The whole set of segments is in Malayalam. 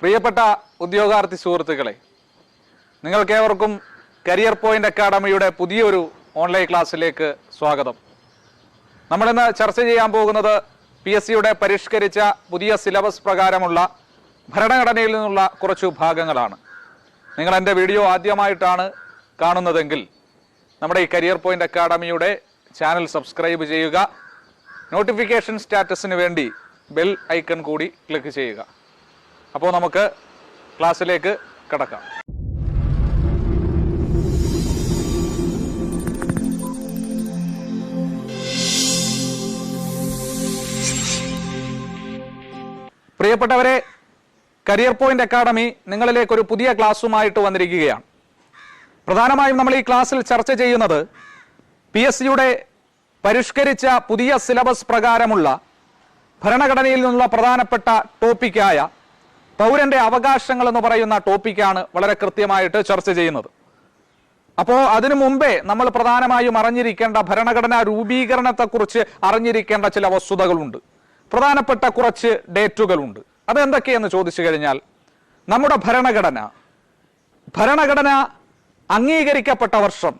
പ്രിയപ്പെട്ട ഉദ്യോഗാർത്ഥി സുഹൃത്തുക്കളെ, നിങ്ങൾക്കേവർക്കും കരിയർ പോയിന്റ് അക്കാഡമിയുടെ പുതിയൊരു ഓൺലൈൻ ക്ലാസ്സിലേക്ക് സ്വാഗതം. നമ്മളിന്ന് ചർച്ച ചെയ്യാൻ പോകുന്നത് PSCയുടെ പരിഷ്കരിച്ച പുതിയ സിലബസ് പ്രകാരമുള്ള ഭരണഘടനയിൽ നിന്നുള്ള കുറച്ചു ഭാഗങ്ങളാണ്. നിങ്ങൾ എൻ്റെ വീഡിയോ ആദ്യമായിട്ടാണ് കാണുന്നതെങ്കിൽ നമ്മുടെ ഈ കരിയർ പോയിന്റ് അക്കാഡമിയുടെ ചാനൽ സബ്സ്ക്രൈബ് ചെയ്യുക. നോട്ടിഫിക്കേഷൻ സ്റ്റാറ്റസിന് വേണ്ടി ബെൽ ഐക്കൺ കൂടി ക്ലിക്ക് ചെയ്യുക. അപ്പോൾ നമുക്ക് ക്ലാസ്സിലേക്ക് കടക്കാം. പ്രിയപ്പെട്ടവരെ, കരിയർ പോയിന്റ് അക്കാഡമി നിങ്ങളിലേക്ക് ഒരു പുതിയ ക്ലാസ്സുമായിട്ട് വന്നിരിക്കുകയാണ്. പ്രധാനമായും നമ്മൾ ഈ ക്ലാസ്സിൽ ചർച്ച ചെയ്യുന്നത് PSCയുടെ പരിഷ്കരിച്ച പുതിയ സിലബസ് പ്രകാരമുള്ള ഭരണഘടനയിൽ നിന്നുള്ള പ്രധാനപ്പെട്ട ടോപ്പിക്കായ പൗരന്റെ അവകാശങ്ങൾ എന്ന് പറയുന്ന ടോപ്പിക്കാണ് വളരെ കൃത്യമായിട്ട് ചർച്ച ചെയ്യുന്നത്. അപ്പോൾ അതിനു മുമ്പേ നമ്മൾ പ്രധാനമായും അറിഞ്ഞിരിക്കേണ്ട ഭരണഘടനാ രൂപീകരണത്തെക്കുറിച്ച് അറിഞ്ഞിരിക്കേണ്ട ചില വസ്തുതകളുണ്ട്, പ്രധാനപ്പെട്ട കുറച്ച് ഡേറ്റുകളുണ്ട്. അതെന്തൊക്കെയെന്ന് ചോദിച്ചു കഴിഞ്ഞാൽ, നമ്മുടെ ഭരണഘടന അംഗീകരിക്കപ്പെട്ട വർഷം,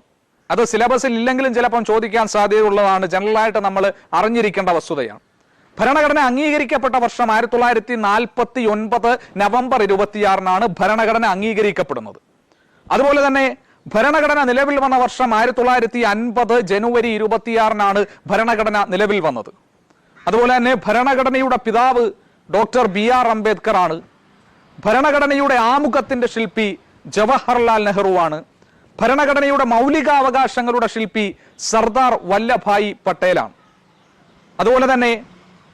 അത് സിലബസിൽ ഇല്ലെങ്കിലും ചിലപ്പം ചോദിക്കാൻ സാധ്യതയുള്ളതാണ്, ജനറലായിട്ട് നമ്മൾ അറിഞ്ഞിരിക്കേണ്ട വസ്തുതയാണ്. ഭരണഘടന അംഗീകരിക്കപ്പെട്ട വർഷം 1949 നവംബർ 26 ഭരണഘടന അംഗീകരിക്കപ്പെടുന്നത്. അതുപോലെ തന്നെ ഭരണഘടന നിലവിൽ വന്ന വർഷം 1950 ജനുവരി 26 ഭരണഘടന നിലവിൽ വന്നത്. അതുപോലെ തന്നെ ഭരണഘടനയുടെ പിതാവ് ഡോക്ടർ BR അംബേദ്കർ ആണ്. ഭരണഘടനയുടെ ആമുഖത്തിന്റെ ശില്പി ജവഹർലാൽ നെഹ്റുവാണ്. ഭരണഘടനയുടെ മൗലികാവകാശങ്ങളുടെ ശില്പി സർദാർ വല്ലഭായ് പട്ടേലാണ്. അതുപോലെ തന്നെ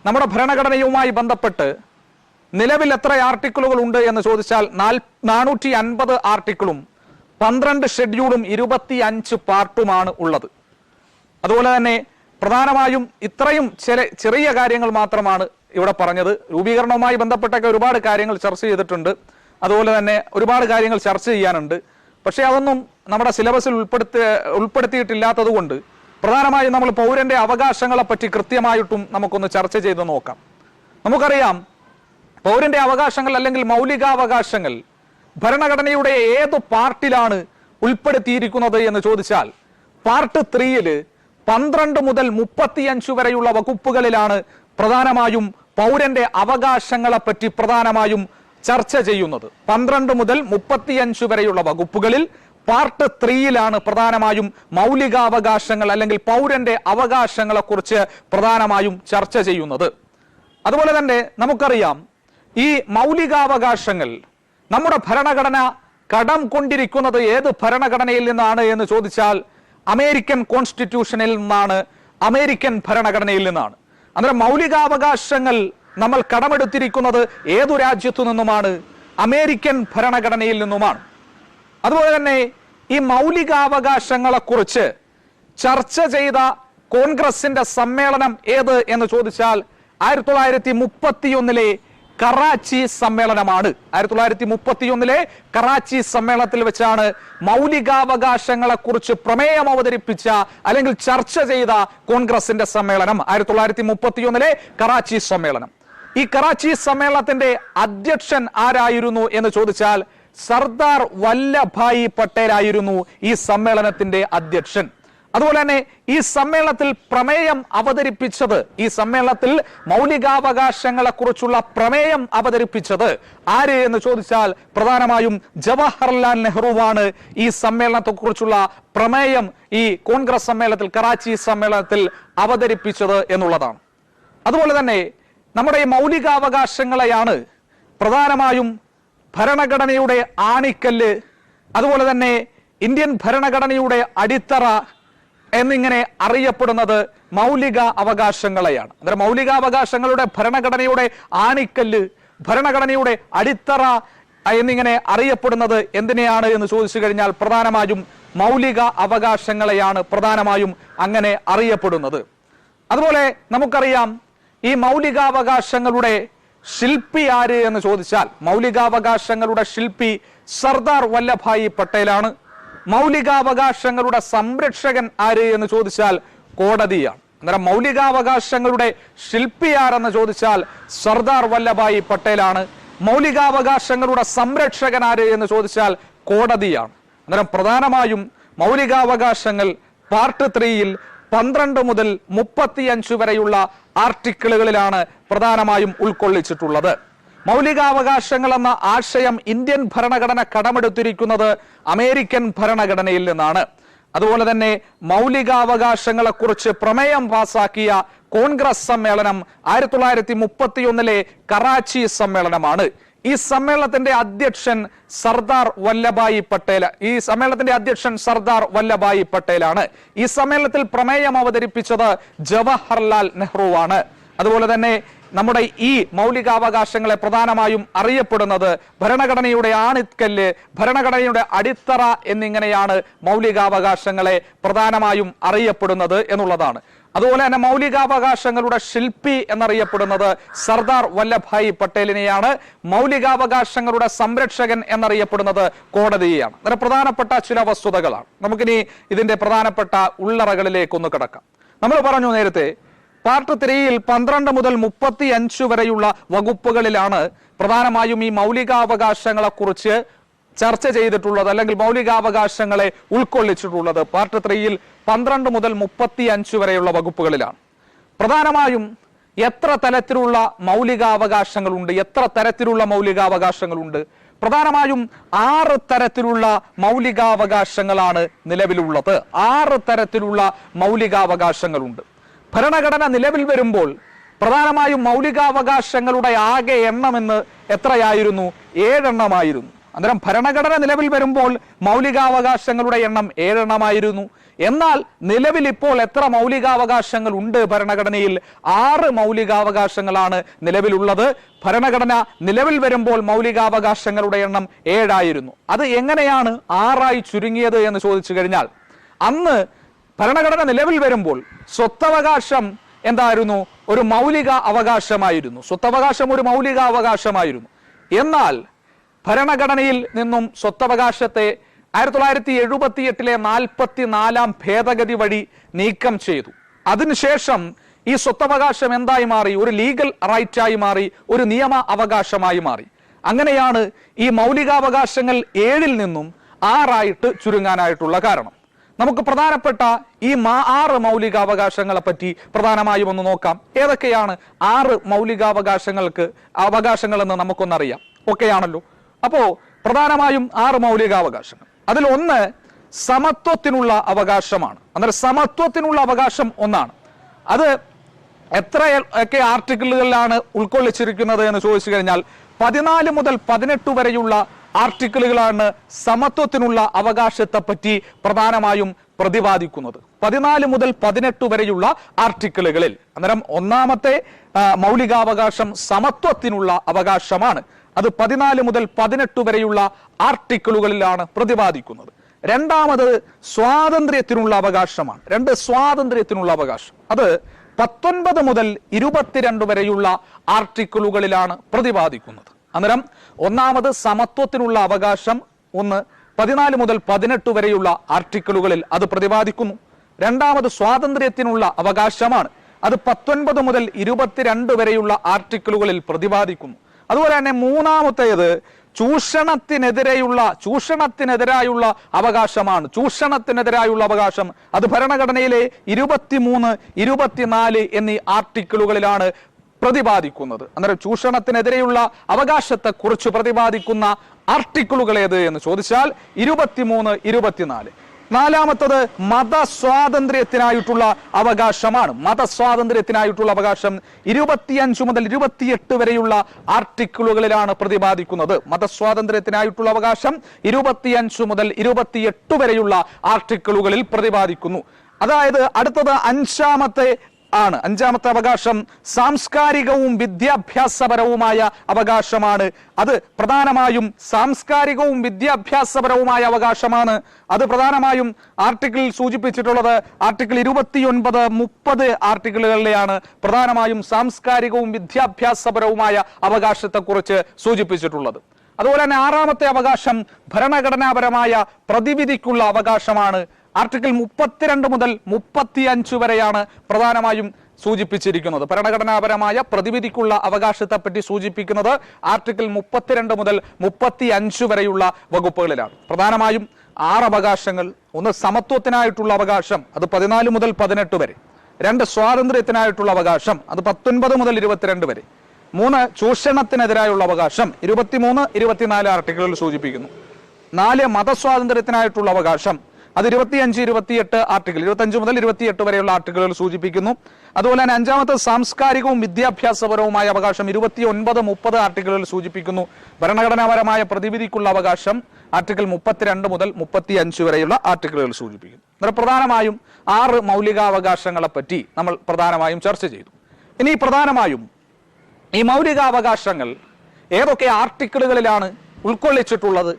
നമ്മുടെ ഭരണഘടനയുമായി ബന്ധപ്പെട്ട് നിലവിൽ എത്ര ആർട്ടിക്കിളുകൾ ഉണ്ട് എന്ന് ചോദിച്ചാൽ 450 ആർട്ടിക്കിളും 12 ഷെഡ്യൂളും 25 പാർട്ടുമാണ് ഉള്ളത്. അതുപോലെ തന്നെ പ്രധാനമായും ഇത്രയും ചെറിയ കാര്യങ്ങൾ മാത്രമാണ് ഇവിടെ പറഞ്ഞത്. രൂപീകരണവുമായി ബന്ധപ്പെട്ടൊക്കെ ഒരുപാട് കാര്യങ്ങൾ ചർച്ച ചെയ്തിട്ടുണ്ട്, അതുപോലെ തന്നെ ഒരുപാട് കാര്യങ്ങൾ ചർച്ച ചെയ്യാനുണ്ട്. പക്ഷേ അതൊന്നും നമ്മുടെ സിലബസിൽ ഉൾപ്പെടുത്തിയിട്ടില്ലാത്തത് കൊണ്ട് പ്രധാനമായും നമ്മൾ പൗരന്റെ അവകാശങ്ങളെ പറ്റി കൃത്യമായിട്ടും നമുക്കൊന്ന് ചർച്ച ചെയ്ത് നോക്കാം. നമുക്കറിയാം, പൗരന്റെ അവകാശങ്ങൾ അല്ലെങ്കിൽ മൗലികാവകാശങ്ങൾ ഭരണഘടനയുടെ ഏത് പാർട്ടിലാണ് ഉൾപ്പെടുത്തിയിരിക്കുന്നത് എന്ന് ചോദിച്ചാൽ പാർട്ട് 3 12 മുതൽ 35 വരെയുള്ള വകുപ്പുകളിലാണ് പ്രധാനമായും പൗരന്റെ അവകാശങ്ങളെ പറ്റി പ്രധാനമായും ചർച്ച ചെയ്യുന്നത്. 12 മുതൽ 35 വരെയുള്ള വകുപ്പുകളിൽ പാർട്ട് 3 പ്രധാനമായും മൗലികാവകാശങ്ങൾ അല്ലെങ്കിൽ പൗരന്റെ അവകാശങ്ങളെ കുറിച്ച് പ്രധാനമായും ചർച്ച ചെയ്യുന്നത്. അതുപോലെ തന്നെ നമുക്കറിയാം, ഈ മൗലികാവകാശങ്ങൾ നമ്മുടെ ഭരണഘടന കടം കൊണ്ടിരിക്കുന്നത് ഏത് ഭരണഘടനയിൽ നിന്നാണ് എന്ന് ചോദിച്ചാൽ അമേരിക്കൻ കോൺസ്റ്റിറ്റ്യൂഷനിൽ നിന്നാണ്, അമേരിക്കൻ ഭരണഘടനയിൽ നിന്നാണ്. അന്നേരം മൗലികാവകാശങ്ങൾ നമ്മൾ കടമെടുത്തിരിക്കുന്നത് ഏതു രാജ്യത്തു നിന്നുമാണ്? അമേരിക്കൻ ഭരണഘടനയിൽ നിന്നുമാണ്. അതുപോലെ തന്നെ ഈ മൗലികാവകാശങ്ങളെ കുറിച്ച് ചർച്ച ചെയ്ത കോൺഗ്രസിന്റെ സമ്മേളനം ഏത് എന്ന് ചോദിച്ചാൽ 1931 കറാച്ചി സമ്മേളനമാണ്. 1931 കറാച്ചി സമ്മേളനത്തിൽ വെച്ചാണ് മൗലികാവകാശങ്ങളെ കുറിച്ച് പ്രമേയം അവതരിപ്പിച്ച അല്ലെങ്കിൽ ചർച്ച ചെയ്ത കോൺഗ്രസിന്റെ സമ്മേളനം 1931 കറാച്ചി സമ്മേളനം. ഈ കറാച്ചി സമ്മേളനത്തിന്റെ അധ്യക്ഷൻ ആരായിരുന്നു എന്ന് ചോദിച്ചാൽ സർദാർ വല്ലഭായ് പട്ടേൽ ആയിരുന്നു ഈ സമ്മേളനത്തിന്റെ അധ്യക്ഷൻ. അതുപോലെ തന്നെ ഈ സമ്മേളനത്തിൽ പ്രമേയം അവതരിപ്പിച്ചത്, ഈ സമ്മേളനത്തിൽ മൗലികാവകാശങ്ങളെ കുറിച്ചുള്ള പ്രമേയം അവതരിപ്പിച്ചത് ആര് എന്ന് ചോദിച്ചാൽ പ്രധാനമായും ജവഹർലാൽ നെഹ്റുവാണ് ഈ സമ്മേളനത്തെ കുറിച്ചുള്ള പ്രമേയം ഈ കോൺഗ്രസ് സമ്മേളനത്തിൽ, കറാച്ചി സമ്മേളനത്തിൽ അവതരിപ്പിച്ചത് എന്നുള്ളതാണ്. അതുപോലെ തന്നെ നമ്മുടെ ഈ മൗലികാവകാശങ്ങളെയാണ് പ്രധാനമായും ഭരണഘടനയുടെ ആണിക്കല്ല്, അതുപോലെ തന്നെ ഇന്ത്യൻ ഭരണഘടനയുടെ അടിത്തറ എന്നിങ്ങനെ അറിയപ്പെടുന്നത് മൗലിക അവകാശങ്ങളെയാണ്. അന്നേരം മൗലികാവകാശങ്ങളുടെ ഭരണഘടനയുടെ ആണിക്കല്ല്, ഭരണഘടനയുടെ അടിത്തറ എന്നിങ്ങനെ അറിയപ്പെടുന്നത് എന്തിനെയാണ് എന്ന് ചോദിച്ചു കഴിഞ്ഞാൽ പ്രധാനമായും മൗലിക അവകാശങ്ങളെയാണ് പ്രധാനമായും അങ്ങനെ അറിയപ്പെടുന്നത്. അതുപോലെ നമുക്കറിയാം, ഈ മൗലികാവകാശങ്ങളുടെ ശില്പി ആര് എന്ന് ചോദിച്ചാൽ മൗലികാവകാശങ്ങളുടെ ശില്പി സർദാർ വല്ലഭായ് പട്ടേലാണ്. മൗലികാവകാശങ്ങളുടെ സംരക്ഷകൻ ആര് എന്ന് ചോദിച്ചാൽ കോടതിയാണ്. അന്നേരം മൗലികാവകാശങ്ങളുടെ ശില്പി ആരെന്ന് ചോദിച്ചാൽ സർദാർ വല്ലഭായ് പട്ടേലാണ്. മൗലികാവകാശങ്ങളുടെ സംരക്ഷകനാര് എന്ന് ചോദിച്ചാൽ കോടതിയാണ്. അന്നേരം പ്രധാനമായും മൗലികാവകാശങ്ങൾ പാർട്ട് 3-യിൽ 12 മുതൽ 35 വരെയുള്ള ആർട്ടിക്കിളുകളിലാണ് പ്രധാനമായും ഉൾക്കൊള്ളിച്ചിട്ടുള്ളത്. മൗലികാവകാശങ്ങൾ എന്ന ആശയം ഇന്ത്യൻ ഭരണഘടന കടമെടുത്തിരിക്കുന്നത് അമേരിക്കൻ ഭരണഘടനയിൽ നിന്നാണ്. അതുപോലെ തന്നെ മൗലികാവകാശങ്ങളെ കുറിച്ച് പ്രമേയം പാസാക്കിയ കോൺഗ്രസ് സമ്മേളനം 1931 കറാച്ചി സമ്മേളനമാണ്. ഈ സമ്മേളനത്തിന്റെ അധ്യക്ഷൻ സർദാർ വല്ലഭായി പട്ടേലാണ്. ഈ സമ്മേളനത്തിൽ പ്രമേയം അവതരിപ്പിച്ചത് ജവഹർലാൽ നെഹ്റുവാണ്. അതുപോലെ തന്നെ നമ്മുടെ ഈ മൗലികാവകാശങ്ങളെ പ്രധാനമായും അറിയപ്പെടുന്നത് ഭരണഘടനയുടെ ആണിക്കല്ല്, ഭരണഘടനയുടെ അടിത്തറ എന്നിങ്ങനെയാണ് മൗലികാവകാശങ്ങളെ പ്രധാനമായും അറിയപ്പെടുന്നത് എന്നുള്ളതാണ്. അതുപോലെ തന്നെ മൗലികാവകാശങ്ങളുടെ ശില്പി എന്നറിയപ്പെടുന്നത് സർദാർ വല്ലഭായി പട്ടേലിനെയാണ്. മൗലികാവകാശങ്ങളുടെ സംരക്ഷകൻ എന്നറിയപ്പെടുന്നത് കോടതിയെയാണ്. വളരെ പ്രധാനപ്പെട്ട ചില വസ്തുതകളാണ്. നമുക്കിനി ഇതിന്റെ പ്രധാനപ്പെട്ട ഉള്ളറകളിലേക്കൊന്ന് കടക്കാം. നമ്മൾ പറഞ്ഞു നേരത്തെ പാർട്ട് 3-യിൽ 12 മുതൽ 35 വരെയുള്ള വകുപ്പുകളിലാണ് പ്രധാനമായും ഈ മൗലികാവകാശങ്ങളെ കുറിച്ച് ചർച്ച ചെയ്തിട്ടുള്ളത്, അല്ലെങ്കിൽ മൗലികാവകാശങ്ങളെ ഉൾക്കൊള്ളിച്ചിട്ടുള്ളത്. പാർട്ട് 3-യിൽ 12 മുതൽ 35 വരെയുള്ള വകുപ്പുകളിലാണ്. പ്രധാനമായും എത്ര തരത്തിലുള്ള മൗലികാവകാശങ്ങളുണ്ട്? പ്രധാനമായും 6 തരത്തിലുള്ള മൗലികാവകാശങ്ങളാണ് നിലവിലുള്ളത്. 6 തരത്തിലുള്ള മൗലികാവകാശങ്ങളുണ്ട്. ഭരണഘടന നിലവിൽ വരുമ്പോൾ പ്രധാനമായും മൗലികാവകാശങ്ങളുടെ ആകെ എണ്ണമെന്ന് എത്രയായിരുന്നു? 7 എണ്ണമായിരുന്നു. അന്നേരം ഭരണഘടന നിലവിൽ വരുമ്പോൾ മൗലികാവകാശങ്ങളുടെ എണ്ണം 7 എണ്ണമായിരുന്നു. എന്നാൽ നിലവിൽ ഇപ്പോൾ എത്ര മൗലികാവകാശങ്ങൾ ഉണ്ട് ഭരണഘടനയിൽ? 6 മൗലികാവകാശങ്ങളാണ് നിലവിലുള്ളത്. ഭരണഘടന നിലവിൽ വരുമ്പോൾ മൗലികാവകാശങ്ങളുടെ എണ്ണം 7 ആയിരുന്നു. അത് എങ്ങനെയാണ് 6 ചുരുങ്ങിയത് എന്ന് ചോദിച്ചു കഴിഞ്ഞാൽ, അന്ന് ഭരണഘടന നിലവിൽ വരുമ്പോൾ സ്വത്തവകാശം എന്തായിരുന്നു? ഒരു മൗലിക അവകാശമായിരുന്നു. സ്വത്തവകാശം ഒരു മൗലിക അവകാശമായിരുന്നു. എന്നാൽ ഭരണഘടനയിൽ നിന്നും സ്വത്തവകാശത്തെ 1978 44-ാം ഭേദഗതി വഴി നീക്കം ചെയ്തു. അതിനുശേഷം ഈ സ്വത്തവകാശം എന്തായി മാറി? ഒരു ലീഗൽ റൈറ്റായി മാറി, ഒരു നിയമ അവകാശമായി മാറി. അങ്ങനെയാണ് ഈ മൗലികാവകാശങ്ങൾ 7-ൽ നിന്നും 6 ചുരുങ്ങാനായിട്ടുള്ള കാരണം. നമുക്ക് പ്രധാനപ്പെട്ട ഈ 6 മൗലികാവകാശങ്ങളെ പറ്റി പ്രധാനമായും ഒന്ന് നോക്കാം. ഏതൊക്കെയാണ് 6 അവകാശങ്ങളെന്ന് നമുക്കൊന്നറിയാം. ഒക്കെയാണല്ലോ. അപ്പോ പ്രധാനമായും 6 മൗലികാവകാശങ്ങൾ. അതിൽ ഒന്ന് സമത്വത്തിനുള്ള അവകാശമാണ്. അന്നേരം സമത്വത്തിനുള്ള അവകാശം ഒന്നാണ്. അത് എത്രയൊക്കെ ആർട്ടിക്കിളുകളിലാണ് ഉൾക്കൊള്ളിച്ചിരിക്കുന്നത് എന്ന് ചോദിച്ചു കഴിഞ്ഞാൽ 14 മുതൽ 18 വരെയുള്ള ആർട്ടിക്കിളുകളാണ് സമത്വത്തിനുള്ള അവകാശത്തെ പറ്റി പ്രധാനമായും പ്രതിപാദിക്കുന്നത്. 14 മുതൽ 18 വരെയുള്ള ആർട്ടിക്കിളുകളിൽ. അന്നേരം ഒന്നാമത്തെ മൗലികാവകാശം സമത്വത്തിനുള്ള അവകാശമാണ്. അത് 14 മുതൽ 18 വരെയുള്ള ആർട്ടിക്കിളുകളിലാണ് പ്രതിപാദിക്കുന്നത്. രണ്ടാമത് സ്വാതന്ത്ര്യത്തിനുള്ള അവകാശമാണ്. സ്വാതന്ത്ര്യത്തിനുള്ള അവകാശം അത് 19 മുതൽ 22 വരെയുള്ള ആർട്ടിക്കിളുകളിലാണ് പ്രതിപാദിക്കുന്നത്. അന്നേരം ഒന്നാമത് സമത്വത്തിനുള്ള അവകാശം 14 മുതൽ 18 വരെയുള്ള ആർട്ടിക്കിളുകളിൽ അത് പ്രതിപാദിക്കുന്നു. രണ്ടാമത് സ്വാതന്ത്ര്യത്തിനുള്ള അവകാശമാണ്. അത് 19 മുതൽ 22 വരെയുള്ള ആർട്ടിക്കിളുകളിൽ പ്രതിപാദിക്കുന്നു. അതുപോലെ തന്നെ മൂന്നാമത്തേത് ചൂഷണത്തിനെതിരായുള്ള അവകാശമാണ്. ചൂഷണത്തിനെതിരായുള്ള അവകാശം അത് ഭരണഘടനയിലെ 23, 24 എന്നീ ആർട്ടിക്കിളുകളിലാണ് പ്രതിപാദിക്കുന്നത്. അന്നേരം ചൂഷണത്തിനെതിരെയുള്ള അവകാശത്തെ കുറിച്ച് പ്രതിപാദിക്കുന്ന ആർട്ടിക്കിളുകൾ ഏത് എന്ന് ചോദിച്ചാൽ 23, 24. നാലാമത്തത് മതസ്വാതന്ത്ര്യത്തിനായിട്ടുള്ള അവകാശമാണ്. മതസ്വാതന്ത്ര്യത്തിനായിട്ടുള്ള അവകാശം 25 മുതൽ 28 വരെയുള്ള ആർട്ടിക്കിളുകളിലാണ് പ്രതിപാദിക്കുന്നത്. മതസ്വാതന്ത്ര്യത്തിനായിട്ടുള്ള അവകാശം 25 മുതൽ 28 വരെയുള്ള ആർട്ടിക്കിളുകളിൽ പ്രതിപാദിക്കുന്നു. അതായത് അടുത്തത് അഞ്ചാമത്തെ അവകാശം സാംസ്കാരികവും വിദ്യാഭ്യാസപരവുമായ അവകാശമാണ്. അത് പ്രധാനമായും സാംസ്കാരികവും വിദ്യാഭ്യാസപരവുമായ അവകാശമാണ്. അത് പ്രധാനമായും ആർട്ടിക്കിളിൽ സൂചിപ്പിച്ചിട്ടുള്ളത് ആർട്ടിക്കിൾ 29, 30 ആർട്ടിക്കിളുകളിലെയാണ് പ്രധാനമായും സാംസ്കാരികവും വിദ്യാഭ്യാസപരവുമായ അവകാശത്തെക്കുറിച്ച് സൂചിപ്പിച്ചിട്ടുള്ളത്. അതുപോലെ തന്നെ ആറാമത്തെ അവകാശം ഭരണഘടനാപരമായ പ്രതിവിധിക്കുള്ള അവകാശമാണ്. ആർട്ടിക്കിൾ 32 മുതൽ 35 വരെയാണ് പ്രധാനമായും സൂചിപ്പിച്ചിരിക്കുന്നത്. ഭരണഘടനാപരമായ പ്രതിവിധിക്കുള്ള അവകാശത്തെപ്പറ്റി സൂചിപ്പിക്കുന്നത് ആർട്ടിക്കിൾ 32 മുതൽ 35 വരെയുള്ള വകുപ്പുകളിലാണ്. പ്രധാനമായും 6 അവകാശങ്ങൾ. ഒന്ന് സമത്വത്തിനായിട്ടുള്ള അവകാശം, അത് 14 മുതൽ 18 വരെ. 2 സ്വാതന്ത്ര്യത്തിനായിട്ടുള്ള അവകാശം, അത് 19 മുതൽ 22 വരെ. 3 ചൂഷണത്തിനെതിരായുള്ള അവകാശം 23, 24 ആർട്ടിക്കിളുകൾ സൂചിപ്പിക്കുന്നു. 4 മതസ്വാതന്ത്ര്യത്തിനായിട്ടുള്ള അവകാശം, അത് 25, 28 ആർട്ടിക്കിൾ, 25 മുതൽ 28 വരെയുള്ള ആർട്ടിക്കിളുകൾ സൂചിപ്പിക്കുന്നു. അതുപോലെ തന്നെ 5-മത്തെ സാംസ്കാരികവും വിദ്യാഭ്യാസപരവുമായ അവകാശം 29, 30 ആർട്ടിക്കിളുകൾ സൂചിപ്പിക്കുന്നു. ഭരണഘടനാപരമായ പ്രതിവിധിക്കുള്ള അവകാശം ആർട്ടിക്കിൾ 32 മുതൽ 35 വരെയുള്ള ആർട്ടിക്കിളുകൾ സൂചിപ്പിക്കുന്നു. അന്നേരം പ്രധാനമായും 6 മൗലികാവകാശങ്ങളെ പറ്റി നമ്മൾ പ്രധാനമായും ചർച്ച ചെയ്തു. ഇനി പ്രധാനമായും ഈ മൗലികാവകാശങ്ങൾ ഏതൊക്കെ ആർട്ടിക്കിളുകളിലാണ് ഉൾക്കൊള്ളിച്ചിട്ടുള്ളത്,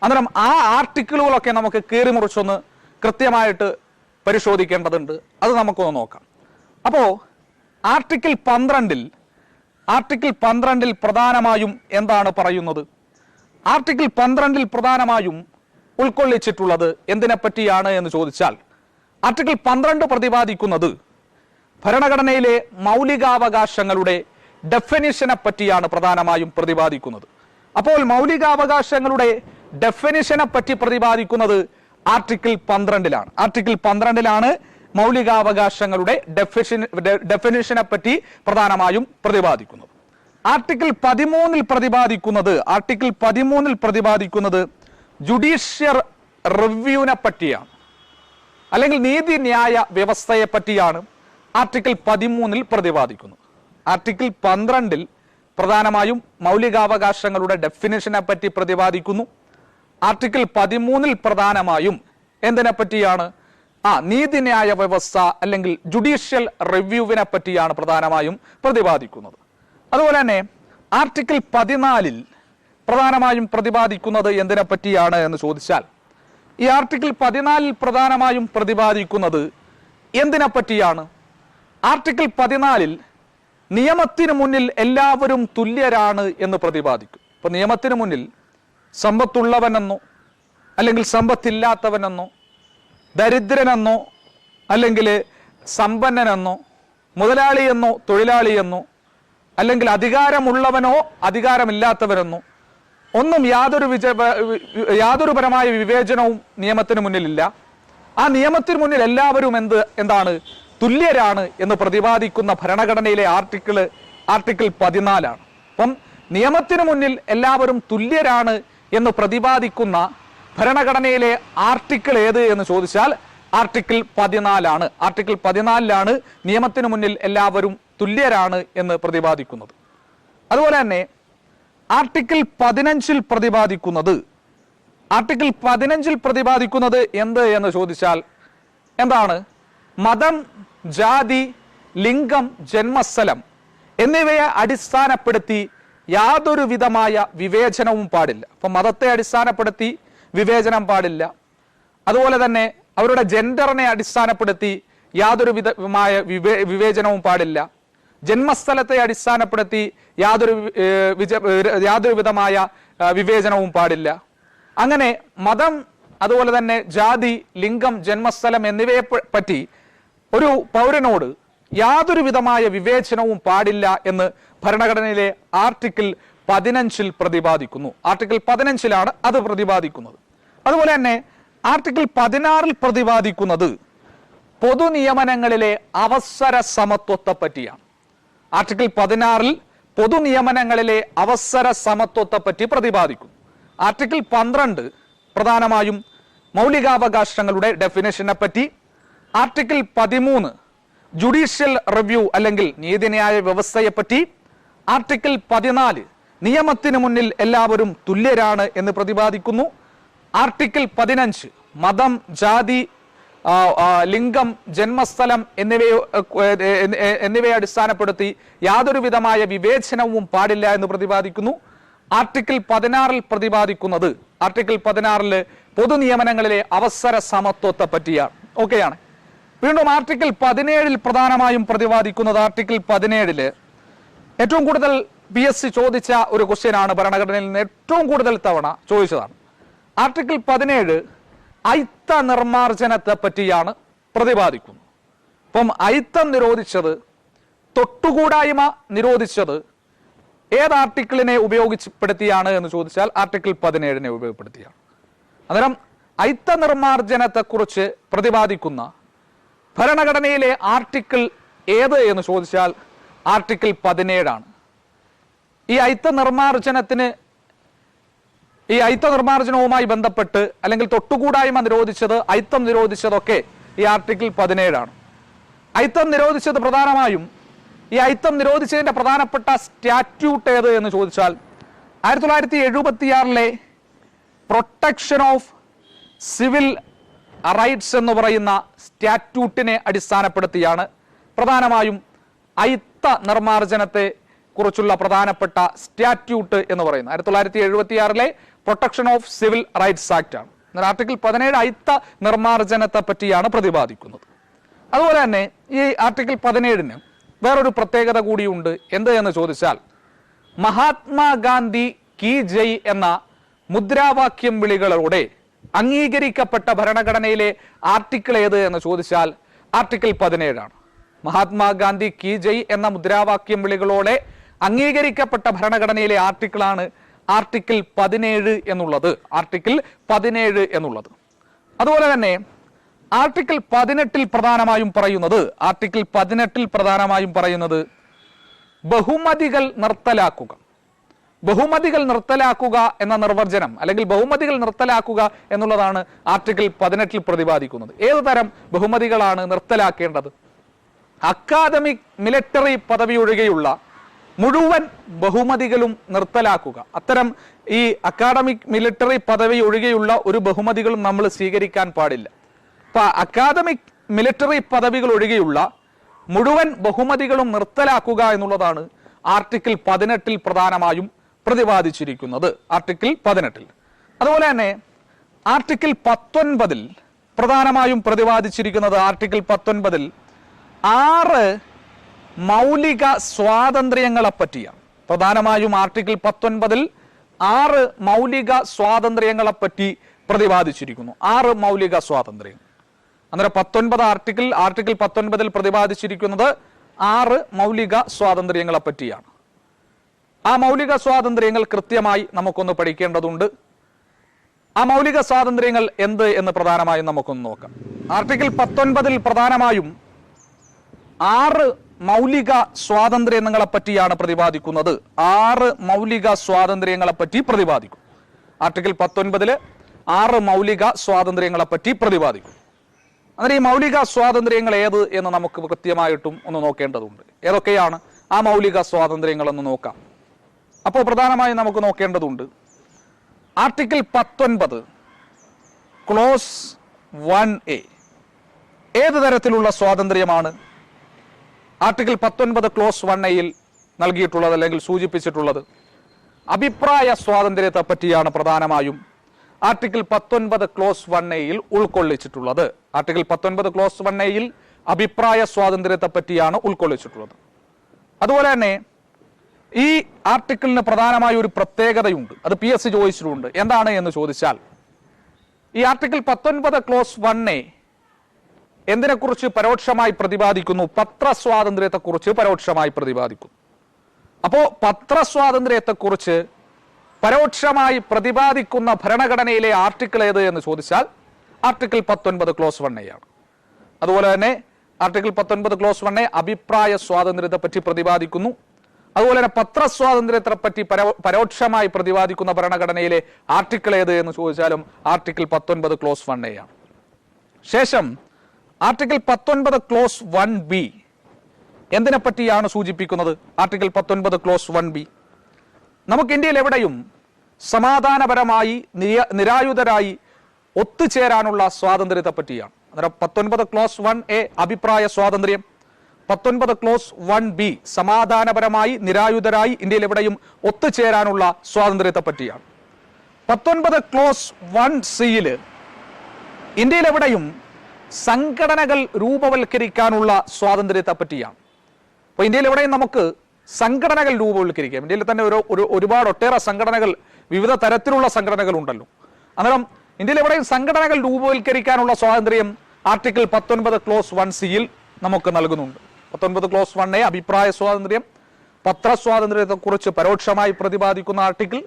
അന്നേരം ആ ആർട്ടിക്കിളുകളൊക്കെ നമുക്ക് കീറിമുറിച്ചൊന്ന് കൃത്യമായിട്ട് പരിശോധിക്കേണ്ടതുണ്ട്. അത് നമുക്കൊന്ന് നോക്കാം. അപ്പോൾ ആർട്ടിക്കിൾ 12 പ്രധാനമായും എന്താണ് പറയുന്നത്? ആർട്ടിക്കിൾ 12 പ്രധാനമായും ഉൾക്കൊള്ളിച്ചിട്ടുള്ളത് എന്തിനെ പറ്റിയാണ് എന്ന് ചോദിച്ചാൽ, ആർട്ടിക്കിൾ 12 പ്രതിപാദിക്കുന്നത് ഭരണഘടനയിലെ മൗലികാവകാശങ്ങളുടെ ഡെഫിനിഷനെ പറ്റിയാണ് പ്രധാനമായും പ്രതിപാദിക്കുന്നത്. അപ്പോൾ മൗലികാവകാശങ്ങളുടെ ഡെഫിനിഷനെ പറ്റി പ്രതിപാദിക്കുന്നത് ആർട്ടിക്കിൾ 12 ആർട്ടിക്കിൾ 12 മൗലികാവകാശങ്ങളുടെ ഡെഫിനിഷനെ പറ്റി പ്രധാനമായും പ്രതിപാദിക്കുന്നത്. ആർട്ടിക്കിൾ 13 പ്രതിപാദിക്കുന്നത് ജുഡീഷ്യൽ റിവ്യൂവിനെ പറ്റിയാണ്, അല്ലെങ്കിൽ നീതിന്യായ വ്യവസ്ഥയെ പറ്റിയാണ് ആർട്ടിക്കിൾ 13 പ്രതിപാദിക്കുന്നത്. ആർട്ടിക്കിൾ 12 പ്രധാനമായും മൗലികാവകാശങ്ങളുടെ ഡെഫിനിഷനെ പറ്റി പ്രതിപാദിക്കുന്നു. ആർട്ടിക്കിൾ 13 പ്രധാനമായും എന്തിനെ പറ്റിയാണ്? നീതിന്യായ വ്യവസ്ഥ അല്ലെങ്കിൽ ജുഡീഷ്യൽ റിവ്യൂവിനെ പറ്റിയാണ് പ്രധാനമായും പ്രതിപാദിക്കുന്നത്. അതുപോലെ തന്നെ ആർട്ടിക്കിൾ 14 പ്രധാനമായും പ്രതിപാദിക്കുന്നത് എന്തിനെ പറ്റിയാണ് എന്ന് ചോദിച്ചാൽ, ഈ ആർട്ടിക്കിൾ 14 പ്രധാനമായും പ്രതിപാദിക്കുന്നത് എന്തിനെ പറ്റിയാണ്? ആർട്ടിക്കിൾ 14 നിയമത്തിന് മുന്നിൽ എല്ലാവരും തുല്യരാണ് എന്ന് പ്രതിപാദിക്കും. ഇപ്പൊ നിയമത്തിന് മുന്നിൽ സമ്പത്തുള്ളവനെന്നോ അല്ലെങ്കിൽ സമ്പത്തില്ലാത്തവനെന്നോ, ദരിദ്രനെന്നോ അല്ലെങ്കിൽ സമ്പന്നനെന്നോ, മുതലാളിയെന്നോ തൊഴിലാളിയെന്നോ, അല്ലെങ്കിൽ അധികാരമുള്ളവനോ അധികാരമില്ലാത്തവരെന്നോ ഒന്നും യാതൊരുപരമായ വിവേചനവും നിയമത്തിന് മുന്നിലില്ല. ആ നിയമത്തിന് മുന്നിൽ എല്ലാവരും എന്താണ് തുല്യരാണ് എന്ന് പ്രതിപാദിക്കുന്ന ഭരണഘടനയിലെ ആർട്ടിക്കിൾ 14. അപ്പം നിയമത്തിന് മുന്നിൽ എല്ലാവരും തുല്യരാണ് എന്ന് പ്രതിപാദിക്കുന്ന ഭരണഘടനയിലെ ആർട്ടിക്കിൾ ഏത് എന്ന് ചോദിച്ചാൽ ആർട്ടിക്കിൾ 14 ആർട്ടിക്കിൾ 14 നിയമത്തിന് മുന്നിൽ എല്ലാവരും തുല്യരാണ് എന്ന് പ്രതിപാദിക്കുന്നത്. അതുപോലെ തന്നെ ആർട്ടിക്കിൾ 15 പ്രതിപാദിക്കുന്നത് എന്ത് എന്ന് ചോദിച്ചാൽ എന്താണ്? മതം, ജാതി, ലിംഗം, ജന്മസ്ഥലം എന്നിവയെ അടിസ്ഥാനപ്പെടുത്തി യാതൊരു വിധമായ വിവേചനവും പാടില്ല. അപ്പൊ മതത്തെ അടിസ്ഥാനപ്പെടുത്തി വിവേചനം പാടില്ല. അതുപോലെ തന്നെ അവരുടെ ജെൻഡറിനെ അടിസ്ഥാനപ്പെടുത്തി യാതൊരു വിധമായ വിവേചനവും പാടില്ല. ജന്മസ്ഥലത്തെ അടിസ്ഥാനപ്പെടുത്തി യാതൊരു വിധമായ വിവേചനവും പാടില്ല. അങ്ങനെ മതം, അതുപോലെ തന്നെ ജാതി, ലിംഗം, ജന്മസ്ഥലം എന്നിവയെ പറ്റി ഒരു പൗരനോട് യാതൊരു വിധമായ വിവേചനവും പാടില്ല എന്ന് ഭരണഘടനയിലെ ആർട്ടിക്കിൾ 15 പ്രതിപാദിക്കുന്നു. ആർട്ടിക്കിൾ 15 അത് പ്രതിപാദിക്കുന്നത്. അതുപോലെ തന്നെ ആർട്ടിക്കിൾ 16 പ്രതിപാദിക്കുന്നത് പൊതു നിയമനങ്ങളിലെ അവസര സമത്വത്തെ പറ്റിയാണ്. ആർട്ടിക്കിൾ 16 പൊതു നിയമനങ്ങളിലെ അവസര സമത്വത്തെ പറ്റി പ്രതിപാദിക്കുന്നു. ആർട്ടിക്കിൾ 12 പ്രധാനമായും മൗലികാവകാശങ്ങളുടെ ഡെഫിനേഷനെ പറ്റി. ആർട്ടിക്കിൾ 13 ജുഡീഷ്യൽ റിവ്യൂ അല്ലെങ്കിൽ നീതിന്യായ വ്യവസ്ഥയെ പറ്റി. ആർട്ടിക്കിൾ 14 നിയമത്തിന് മുന്നിൽ എല്ലാവരും തുല്യരാണ് എന്ന് പ്രതിപാദിക്കുന്നു. ആർട്ടിക്കിൾ 15 മതം, ജാതി, ലിംഗം, ജന്മസ്ഥലം എന്നിവയെ അടിസ്ഥാനപ്പെടുത്തി യാതൊരു വിധമായ വിവേചനവും പാടില്ല എന്ന് പ്രതിപാദിക്കുന്നു. ആർട്ടിക്കിൾ 16 പ്രതിപാദിക്കുന്നത് ആർട്ടിക്കിൾ 16 പൊതു നിയമനങ്ങളിലെ അവസര സമത്വത്തെ പറ്റിയാണ്. ഓക്കെയാണ്. വീണ്ടും ആർട്ടിക്കിൾ 17 പ്രധാനമായും പ്രതിപാദിക്കുന്നത് ആർട്ടിക്കിൾ 17 ഏറ്റവും കൂടുതൽ PSC ചോദിച്ച ഒരു ക്വസ്റ്റ്യൻ ആണ്, ഭരണഘടനയിൽ നിന്ന് ഏറ്റവും കൂടുതൽ തവണ ചോദിച്ചതാണ്. ആർട്ടിക്കിൾ 17 അയിത്ത നിർമാർജനത്തെ പറ്റിയാണ് പ്രതിപാദിക്കുന്നത്. അപ്പം അയിത്തം നിരോധിച്ചത് തൊട്ടുകൂടായ്മ നിരോധിച്ചത് ഏത് ആർട്ടിക്കിളിനെ ഉപയോഗപ്പെടുത്തിയാണ് എന്ന് ചോദിച്ചാൽ ആർട്ടിക്കിൾ 17 ഉപയോഗപ്പെടുത്തിയാണ്. അന്നേരം അയിത്ത നിർമാർജനത്തെക്കുറിച്ച് പ്രതിപാദിക്കുന്ന ഭരണഘടനയിലെ ആർട്ടിക്കിൾ ഏത് എന്ന് ചോദിച്ചാൽ ആർട്ടിക്കിൾ 17 ഈ അയിത്ത നിർമാർജനവുമായി ബന്ധപ്പെട്ട് അല്ലെങ്കിൽ തൊട്ടുകൂടായ്മ നിരോധിച്ചത്, അയിത്തം നിരോധിച്ചതൊക്കെ ഈ ആർട്ടിക്കിൾ 17 അയിത്തം നിരോധിച്ചത് പ്രധാനമായും ഈ അയിത്തം നിരോധിച്ചതിന്റെ പ്രധാനപ്പെട്ട സ്റ്റാറ്റ്യൂട്ട് ഏത് എന്ന് ചോദിച്ചാൽ 1976 പ്രൊട്ടക്ഷൻ ഓഫ് സിവിൽ റൈറ്റ്സ് എന്ന് പറയുന്ന സ്റ്റാറ്റ്യൂട്ടിനെ അടിസ്ഥാനപ്പെടുത്തിയാണ് പ്രധാനമായും അയിത്ത നിർമാർജനത്തെ കുറിച്ചുള്ള പ്രധാനപ്പെട്ട സ്റ്റാറ്റ്യൂട്ട് എന്ന് പറയുന്നത്. 1976 protection of civil rights act ആണ്. ആർട്ടിക്കിൾ 17 അയിത്ത നിർമാർജനത്തെ പറ്റിയാണ് പ്രതിപാദിക്കുന്നത്. അതുപോലെ തന്നെ ഈ ആർട്ടിക്കിൾ 17 വേറൊരു പ്രത്യേകത കൂടിയുണ്ട്. എന്ത് എന്ന് ചോദിച്ചാൽ മഹാത്മാഗാന്ധി കി ജയ് എന്ന മുദ്രാവാക്യം വിളികളോടെ അംഗീകരിക്കപ്പെട്ട ഭരണഘടനയിലെ ആർട്ടിക്കിൾ ഏത് എന്ന് ചോദിച്ചാൽ ആർട്ടിക്കിൾ 17 മഹാത്മാഗാന്ധി കി ജയ് എന്ന മുദ്രാവാക്യം വിളികളോടെ അംഗീകരിക്കപ്പെട്ട ഭരണഘടനയിലെ ആർട്ടിക്കിളാണ് ആർട്ടിക്കിൾ 17 എന്നുള്ളത്. ആർട്ടിക്കിൾ 17 എന്നുള്ളത്. അതുപോലെ തന്നെ ആർട്ടിക്കിൾ 18 പ്രധാനമായും പറയുന്നത് ബഹുമതികൾ നിർത്തലാക്കുക. ബഹുമതികൾ നിർത്തലാക്കുക എന്ന നിർവചനം അല്ലെങ്കിൽ ബഹുമതികൾ നിർത്തലാക്കുക എന്നുള്ളതാണ് ആർട്ടിക്കിൾ 18 പ്രതിപാദിക്കുന്നത്. ഏതു തരം ബഹുമതികളാണ് നിർത്തലാക്കേണ്ടത്? അക്കാദമിക് മിലിറ്ററി പദവി ഒഴികെയുള്ള മുഴുവൻ ബഹുമതികളും നിർത്തലാക്കുക. അത്തരം ഈ അക്കാദമിക് മിലിറ്ററി പദവി ഒഴികെയുള്ള ഒരു ബഹുമതികളും നമ്മൾ സ്വീകരിക്കാൻ പാടില്ല. അപ്പൊ അക്കാദമിക് മിലിറ്ററി പദവികൾ ഒഴികെയുള്ള മുഴുവൻ ബഹുമതികളും നിർത്തലാക്കുക എന്നുള്ളതാണ് ആർട്ടിക്കിൾ 18 പ്രധാനമായും പ്രതിപാദിച്ചിരിക്കുന്നത്. ആർട്ടിക്കിൾ 18. അതുപോലെ തന്നെ ആർട്ടിക്കിൾ 19 പ്രധാനമായും പ്രതിപാദിച്ചിരിക്കുന്നത് ആർട്ടിക്കിൾ 19 6 മൗലിക സ്വാതന്ത്ര്യങ്ങളെ പറ്റിയാണ്. പ്രധാനമായും ആർട്ടിക്കിൾ 19 6 മൗലിക സ്വാതന്ത്ര്യങ്ങളെ പറ്റി പ്രതിപാദിച്ചിരിക്കുന്നു. 6 മൗലിക സ്വാതന്ത്ര്യങ്ങൾ. അന്നേരം 19 ആർട്ടിക്കിൾ 19 പ്രതിപാദിച്ചിരിക്കുന്നത് 6 മൗലിക സ്വാതന്ത്ര്യങ്ങളെ പറ്റിയാണ്. ആ മൗലിക സ്വാതന്ത്ര്യങ്ങൾ കൃത്യമായി നമുക്കൊന്ന് പഠിക്കേണ്ടതുണ്ട്. ആ മൗലിക സ്വാതന്ത്ര്യങ്ങൾ എന്ത് എന്ന് പ്രധാനമായും നമുക്കൊന്ന് നോക്കാം. ആർട്ടിക്കിൾ 19 പ്രധാനമായും 6 മൗലിക സ്വാതന്ത്ര്യങ്ങളെ പറ്റിയാണ് പ്രതിപാദിക്കുന്നത്. 6 മൗലിക സ്വാതന്ത്ര്യങ്ങളെ പറ്റി പ്രതിപാദിക്കും. ആർട്ടിക്കിൾ 19 6 മൗലിക സ്വാതന്ത്ര്യങ്ങളെ പറ്റി പ്രതിപാദിക്കും. അങ്ങനെ ഈ മൗലിക സ്വാതന്ത്ര്യങ്ങൾ ഏത് എന്ന് നമുക്ക് കൃത്യമായിട്ടും ഒന്ന് നോക്കേണ്ടതുണ്ട്. ഏതൊക്കെയാണ് ആ മൗലിക സ്വാതന്ത്ര്യങ്ങൾ എന്ന് നോക്കാം. അപ്പോൾ പ്രധാനമായും നമുക്ക് നോക്കേണ്ടതുണ്ട് ആർട്ടിക്കിൾ 19 ക്ലോസ് 1A ഏത് തരത്തിലുള്ള സ്വാതന്ത്ര്യമാണ്? ആർട്ടിക്കിൾ 19 ക്ലോസ് 1A നൽകിയിട്ടുള്ളത് അല്ലെങ്കിൽ സൂചിപ്പിച്ചിട്ടുള്ളത് അഭിപ്രായ സ്വാതന്ത്ര്യത്തെ പറ്റിയാണ് പ്രധാനമായും ആർട്ടിക്കിൾ 19 ക്ലോസ് 1A ഉൾക്കൊള്ളിച്ചിട്ടുള്ളത്. ആർട്ടിക്കിൾ 19 ക്ലോസ് 1A അഭിപ്രായ സ്വാതന്ത്ര്യത്തെ പറ്റിയാണ് ഉൾക്കൊള്ളിച്ചിട്ടുള്ളത്. അതുപോലെ തന്നെ ഈ ആർട്ടിക്കിളിന് പ്രധാനമായ ഒരു പ്രത്യേകതയുണ്ട്. അത് PSC ചോദിച്ചിട്ടുണ്ട്. എന്താണ് എന്ന് ചോദിച്ചാൽ ഈ ആർട്ടിക്കിൾ 19 ക്ലോസ് 1A എന്തിനെക്കുറിച്ച് പരോക്ഷമായി പ്രതിപാദിക്കുന്നു? പത്രസ്വാതന്ത്ര്യത്തെക്കുറിച്ച് പരോക്ഷമായി പ്രതിപാദിക്കുന്നു. അപ്പോൾ പത്രസ്വാതന്ത്ര്യത്തെക്കുറിച്ച് പരോക്ഷമായി പ്രതിപാദിക്കുന്ന ഭരണഘടനയിലെ ആർട്ടിക്കിൾ ഏത് എന്ന് ചോദിച്ചാൽ ആർട്ടിക്കിൾ 19 ക്ലോസ് 1A ആണ്. അതുപോലെ തന്നെ ആർട്ടിക്കിൾ 19 ക്ലോസ് 1A അഭിപ്രായ സ്വാതന്ത്ര്യത്തെ പറ്റി പ്രതിപാദിക്കുന്നു. അതുപോലെ തന്നെ പത്രസ്വാതന്ത്ര്യത്തെ പറ്റി പരോക്ഷമായി പ്രതിപാദിക്കുന്ന ഭരണഘടനയിലെ ആർട്ടിക്കിൾ ഏത് എന്ന് ചോദിച്ചാലും ആർട്ടിക്കിൾ 19 ക്ലോസ് 1A ആണ്. ശേഷം ആർട്ടിക്കിൾ 19 ക്ലോസ് 1B എന്തിനെ പറ്റിയാണ് സൂചിപ്പിക്കുന്നത്? ആർട്ടിക്കിൾ 19 ക്ലോസ് 1B നമുക്ക് ഇന്ത്യയിൽ എവിടെയും സമാധാനപരമായി നിരായുധരായി ഒത്തുചേരാനുള്ള സ്വാതന്ത്ര്യത്തെ പറ്റിയാണ്. അന്നേരം 19 ക്ലോസ് 1A അഭിപ്രായ സ്വാതന്ത്ര്യം, 19 ക്ലോസ് 1B സമാധാനപരമായി നിരായുധരായി ഇന്ത്യയിൽ എവിടെയും ഒത്തുചേരാനുള്ള സ്വാതന്ത്ര്യത്തെ പറ്റിയാണ്. 19 ക്ലോസ് 1C ഇന്ത്യയിൽ എവിടെയും സംഘടനകൾ രൂപവൽക്കരിക്കാനുള്ള സ്വാതന്ത്ര്യത്തെ പറ്റിയാണ്. അപ്പോൾ ഇന്ത്യയിൽ എവിടെയും നമുക്ക് സംഘടനകൾ രൂപവൽക്കരിക്കാം. ഇന്ത്യയിൽ തന്നെ ഒട്ടേറെ സംഘടനകൾ, വിവിധ തരത്തിലുള്ള സംഘടനകൾ ഉണ്ടല്ലോ. അന്നേരം ഇന്ത്യയിൽ എവിടെയും സംഘടനകൾ രൂപവൽക്കരിക്കാനുള്ള സ്വാതന്ത്ര്യം ആർട്ടിക്കിൾ 19 ക്ലോസ് 1C നമുക്ക് നൽകുന്നുണ്ട്. 19 ക്ലോസ് 1A അഭിപ്രായ സ്വാതന്ത്ര്യം, പത്രസ്വാതന്ത്ര്യത്തെക്കുറിച്ച് പരോക്ഷമായി പ്രതിപാദിക്കുന്ന ആർട്ടിക്കിൾ.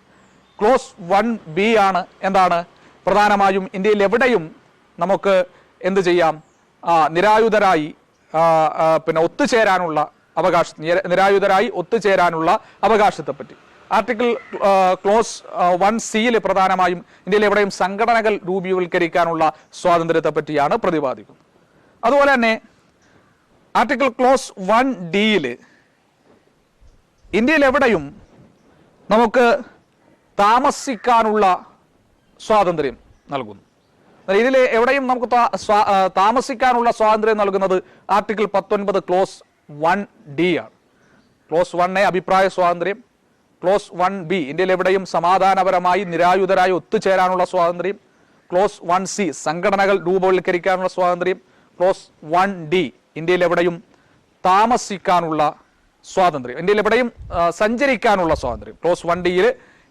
ക്ലോസ് 1B ആണ് എന്താണ്? പ്രധാനമായും ഇന്ത്യയിൽ എവിടെയും നമുക്ക് എന്ത് ചെയ്യാം? നിരായുധരായി ഒത്തുചേരാനുള്ള നിരായുധരായി ഒത്തുചേരാനുള്ള അവകാശത്തെപ്പറ്റി. ആർട്ടിക്കിൾ ക്ലോസ് 1C പ്രധാനമായും ഇന്ത്യയിൽ എവിടെയും സംഘടനകൾ രൂപീകരിക്കാനുള്ള സ്വാതന്ത്ര്യത്തെ പറ്റിയാണ് പ്രതിപാദിക്കുന്നത്. അതുപോലെ തന്നെ ആർട്ടിക്കിൾ ക്ലോസ് 1D ഇന്ത്യയിൽ എവിടെയും നമുക്ക് താമസിക്കാനുള്ള സ്വാതന്ത്ര്യം നൽകുന്നു. ഇതിൽ എവിടെയും നമുക്ക് താമസിക്കാനുള്ള സ്വാതന്ത്ര്യം നൽകുന്നത് ആർട്ടിക്കിൾ 19 ക്ലോസ് 1D ആണ്. ക്ലോസ് 1A അഭിപ്രായ സ്വാതന്ത്ര്യം, ക്ലോസ് 1B ഇന്ത്യയിൽ എവിടെയും സമാധാനപരമായി നിരായുധരായി ഒത്തുചേരാനുള്ള സ്വാതന്ത്ര്യം, ക്ലോസ് 1C സംഘടനകൾ രൂപവൽക്കരിക്കാനുള്ള സ്വാതന്ത്ര്യം, ക്ലോസ് 1D ഇന്ത്യയിൽ എവിടെയും താമസിക്കാനുള്ള സ്വാതന്ത്ര്യം, ഇന്ത്യയിൽ എവിടെയും സഞ്ചരിക്കാനുള്ള സ്വാതന്ത്ര്യം. ക്ലോസ് 1D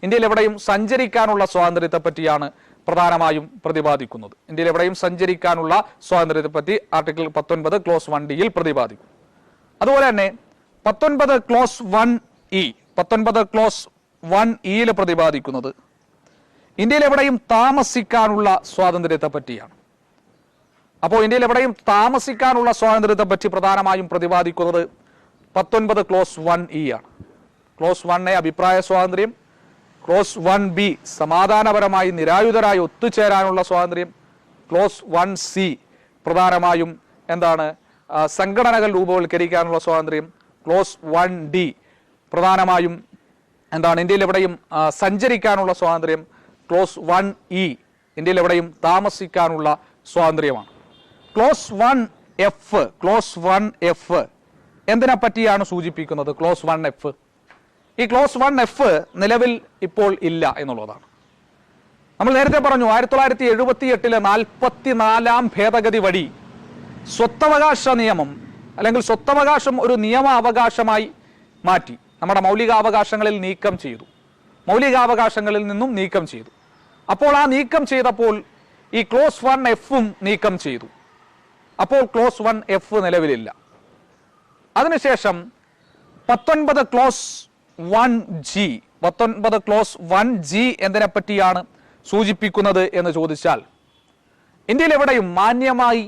ഇന്ത്യയിൽ എവിടെയും സഞ്ചരിക്കാനുള്ള സ്വാതന്ത്ര്യത്തെ പറ്റിയാണ് പ്രധാനമായും പ്രതിപാദിക്കുന്നത്. ഇന്ത്യയിൽ എവിടെയും സഞ്ചരിക്കാനുള്ള സ്വാതന്ത്ര്യത്തെ പറ്റി ആർട്ടിക്കിൾ 19 ക്ലോസ് 1D പ്രതിപാദിക്കും. അതുപോലെ തന്നെ 19 ക്ലോസ് 1E പ്രതിപാദിക്കുന്നത് ഇന്ത്യയിൽ എവിടെയും താമസിക്കാനുള്ള സ്വാതന്ത്ര്യത്തെ പറ്റിയാണ്. അപ്പോൾ ഇന്ത്യയിൽ എവിടെയും താമസിക്കാനുള്ള സ്വാതന്ത്ര്യത്തെ പറ്റി പ്രധാനമായും പ്രതിപാദിക്കുന്നത് 19 ക്ലോസ് 1E ആണ്. ക്ലോസ് 1A അഭിപ്രായ സ്വാതന്ത്ര്യം, ക്ലോസ് 1B സമാധാനപരമായി നിരായുധരായി ഒത്തുചേരാനുള്ള സ്വാതന്ത്ര്യം, ക്ലോസ് 1C പ്രധാനമായും എന്താണ്? സംഘടനകൾ രൂപവൽക്കരിക്കാനുള്ള സ്വാതന്ത്ര്യം, ക്ലോസ് 1D പ്രധാനമായും എന്താണ്? ഇന്ത്യയിൽ എവിടെയും സഞ്ചരിക്കാനുള്ള സ്വാതന്ത്ര്യം, ക്ലോസ് 1E ഇന്ത്യയിൽ എവിടെയും താമസിക്കാനുള്ള സ്വാതന്ത്ര്യമാണ്. ക്ലോസ് 1F എന്തിനെ പറ്റിയാണ് സൂചിപ്പിക്കുന്നത്? ക്ലോസ് 1F ഈ ക്ലോസ് 1F നിലവിൽ ഇപ്പോൾ ഇല്ല എന്നുള്ളതാണ്. നമ്മൾ നേരത്തെ പറഞ്ഞു 1978 44 ഭേദഗതി വഴി സ്വത്തവകാശ നിയമം അല്ലെങ്കിൽ സ്വത്തവകാശം ഒരു നിയമാവകാശമായി മാറ്റി നമ്മുടെ മൗലികാവകാശങ്ങളിൽ നീക്കം ചെയ്തു. മൗലികാവകാശങ്ങളിൽ നിന്നും നീക്കം ചെയ്തു. അപ്പോൾ ആ നീക്കം ചെയ്തപ്പോൾ ഈ ക്ലോസ് 1F നീക്കം ചെയ്തു. അപ്പോൾ ക്ലോസ് 1F നിലവിലില്ല. അതിനുശേഷം 19 ക്ലോസ് 1G എന്തിനെ പറ്റിയാണ് സൂചിപ്പിക്കുന്നത് എന്ന് ചോദിച്ചാൽ, ഇന്ത്യയിൽ എവിടെയും മാന്യമായി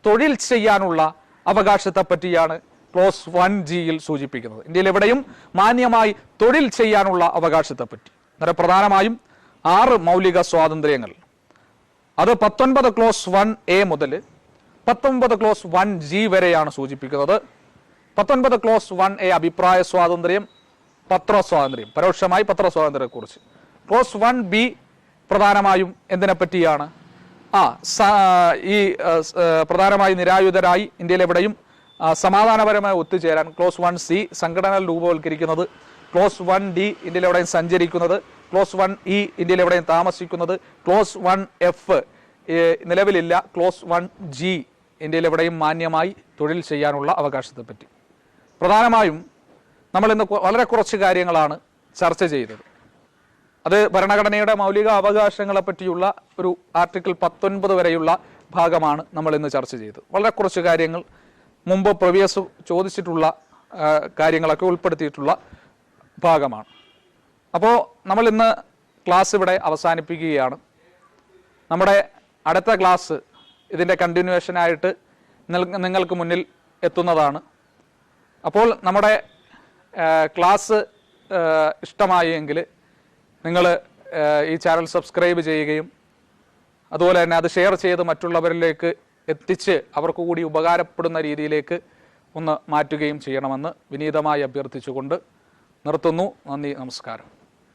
തൊഴിൽ ചെയ്യാനുള്ള അവകാശത്തെ പറ്റിയാണ് ക്ലോസ് 1G സൂചിപ്പിക്കുന്നത്. ഇന്ത്യയിൽ എവിടെയും മാന്യമായി തൊഴിൽ ചെയ്യാനുള്ള അവകാശത്തെ പറ്റി. അന്നേരം പ്രധാനമായും 6 മൗലിക സ്വാതന്ത്ര്യങ്ങൾ, അത് 19 ക്ലോസ് 1A മുതൽ 19 ക്ലോസ് 1G വരെയാണ് സൂചിപ്പിക്കുന്നത്. 19 ക്ലോസ് 1A അഭിപ്രായ സ്വാതന്ത്ര്യം, പത്രസ്വാതന്ത്ര്യം, പരോക്ഷമായി പത്രസ്വാതന്ത്ര്യത്തെക്കുറിച്ച്. ക്ലോസ് 1B പ്രധാനമായും എന്തിനെ പറ്റിയാണ്? പ്രധാനമായി നിരായുധരായി ഇന്ത്യയിൽ എവിടെയും സമാധാനപരമായി ഒത്തുചേരാൻ. ക്ലോസ് 1C സംഘടനകൾ രൂപവൽക്കരിക്കുന്നത്. ക്ലോസ് 1D ഇന്ത്യയിൽ എവിടെയും സഞ്ചരിക്കുന്നത്. ക്ലോസ് 1E ഇന്ത്യയിൽ എവിടെയും താമസിക്കുന്നത്. ക്ലോസ് 1F നിലവിലില്ല. ക്ലോസ് 1G ഇന്ത്യയിൽ എവിടെയും മാന്യമായി തൊഴിൽ ചെയ്യാനുള്ള അവകാശത്തെ പറ്റി. പ്രധാനമായും നമ്മൾ ഇന്ന് വളരെ കുറച്ച് കാര്യങ്ങളാണ് ചർച്ച ചെയ്തത്. അത് ഭരണഘടനയുടെ മൗലിക അവകാശങ്ങളെ പറ്റിയുള്ള ഒരു ആർട്ടിക്കിൾ 19 വരെയുള്ള ഭാഗമാണ് നമ്മൾ ഇന്ന് ചർച്ച ചെയ്തത്. വളരെ കുറച്ച് കാര്യങ്ങൾ മുമ്പ് പ്രീവിയസ് ചോദിച്ചിട്ടുള്ള കാര്യങ്ങളൊക്കെ ഉൾപ്പെടുത്തിയിട്ടുള്ള ഭാഗമാണ്. അപ്പോൾ നമ്മൾ ഇന്ന് ക്ലാസ് ഇവിടെ അവസാനിപ്പിക്കുകയാണ്. നമ്മുടെ അടുത്ത ക്ലാസ് ഇതിൻ്റെ കണ്ടിന്യൂവേഷനായിട്ട് നിങ്ങൾക്ക് മുന്നിൽ എത്തുന്നതാണ്. അപ്പോൾ നമ്മുടെ ക്ലാസ് ഇഷ്ടമായി എങ്കിൽ നിങ്ങൾ ഈ ചാനൽ സബ്സ്ക്രൈബ് ചെയ്യുകയും അതുപോലെ തന്നെ അത് ഷെയർ ചെയ്ത് മറ്റുള്ളവരിലേക്ക് എത്തിച്ച് അവർക്ക് കൂടി ഉപകാരപ്പെടുന്ന രീതിയിലേക്ക് ഒന്ന് മാറ്റുകയും ചെയ്യണമെന്ന് വിനീതമായി അഭ്യർത്ഥിച്ചുകൊണ്ട് നിർത്തുന്നു. നന്ദി, നമസ്കാരം.